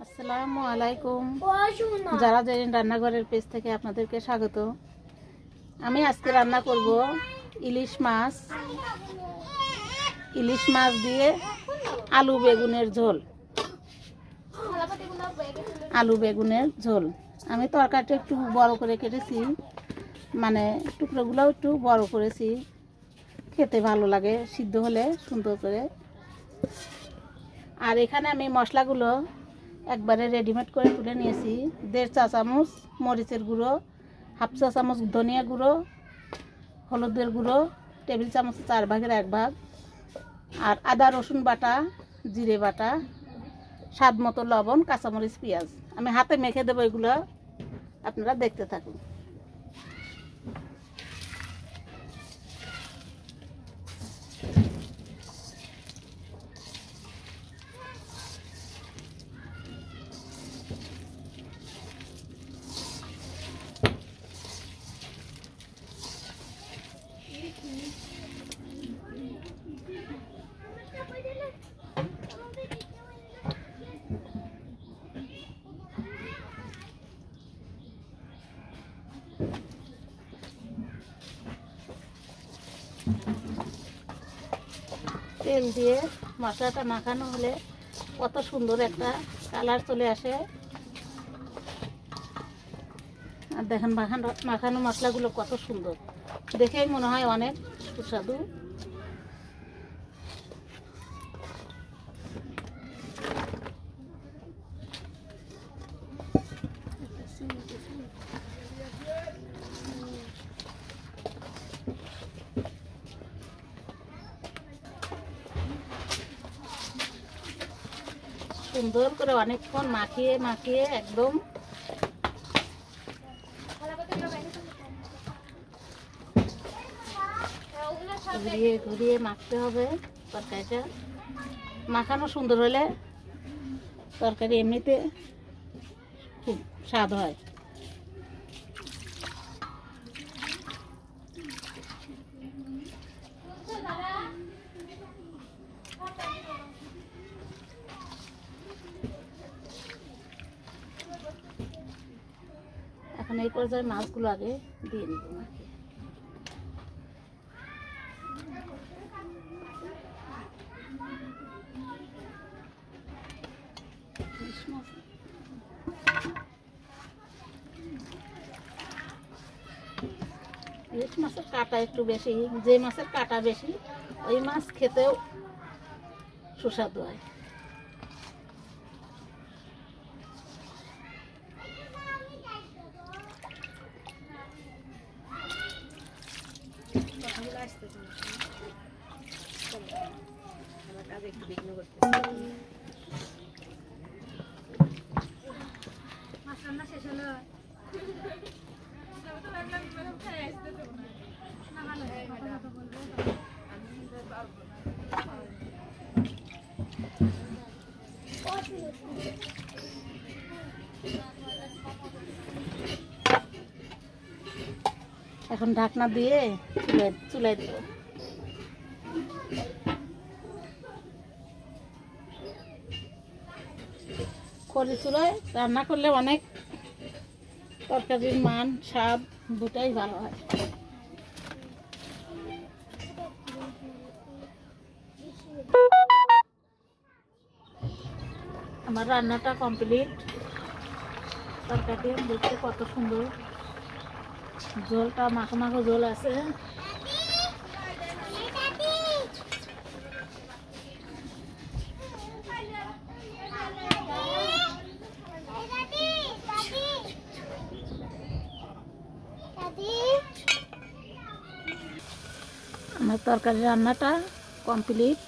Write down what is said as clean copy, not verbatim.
আসসালামু আলাইকুম। যারা জানেন রান্নাঘরের পেজ থেকে আপনাদেরকে স্বাগত। আমি আজকে রান্না করব ইলিশ মাছ দিয়ে আলু বেগুনের ঝোল। আমি তরকারিটা একটু বড় করে কেটেছি, মানে টুকরোগুলো একটু বড় করেছি, খেতে ভালো লাগে সিদ্ধ হলে সুন্দর করে। আর এখানে আমি মশলাগুলো একবারে রেডিমেড করে তুলে নিয়েছি। 1.5 চা চামচ মরিচের গুঁড়ো, 1/2 চা চামচ ধনিয়া গুঁড়ো, হলুদের গুঁড়ো, টেবিল চামচ 4 ভাগের 1 ভাগ, আর আদা রসুন বাটা, জিরে বাটা, স্বাদ মতো লবণ, কাঁচামরিচ, পেঁয়াজ। আমি হাতে মেখে দেবো এগুলো, আপনারা দেখতে থাকুন। তেল দিয়ে মশলাটা মাখানো হলে কত সুন্দর একটা কালার চলে আসে। আর দেখেন মাখানো মশলাগুলো কত সুন্দর, দেখেই মনে হয় অনেক সুস্বাদু। সুন্দর করে অনেকক্ষণ মাখিয়ে একদম ঘুরিয়ে মাখতে হবে। তরকারিটা মাখানো সুন্দর হলে তরকারি এমনিতে খুব স্বাদ হয়। এখন এই পর্যায়ে মাছগুলো আগে দিয়ে নেব। ইলিশ মাছের কাঁটা একটু বেশি, যে মাছের কাঁটা বেশি ওই মাছ খেতেও সুস্বাদু হয়। এখন ঢাকনা দিয়ে চুলায় দেব। খড়ি চুলায় রান্না করলে অনেক তরকারির মান স্বাদ দুটাই ভালো হয়। আমার রান্নাটা কমপ্লিট। তরকারি দেখতে কত সুন্দর, ঝোলটা মাখো ঝোল আছে। আমার তরকারি রান্নাটা কমপ্লিট।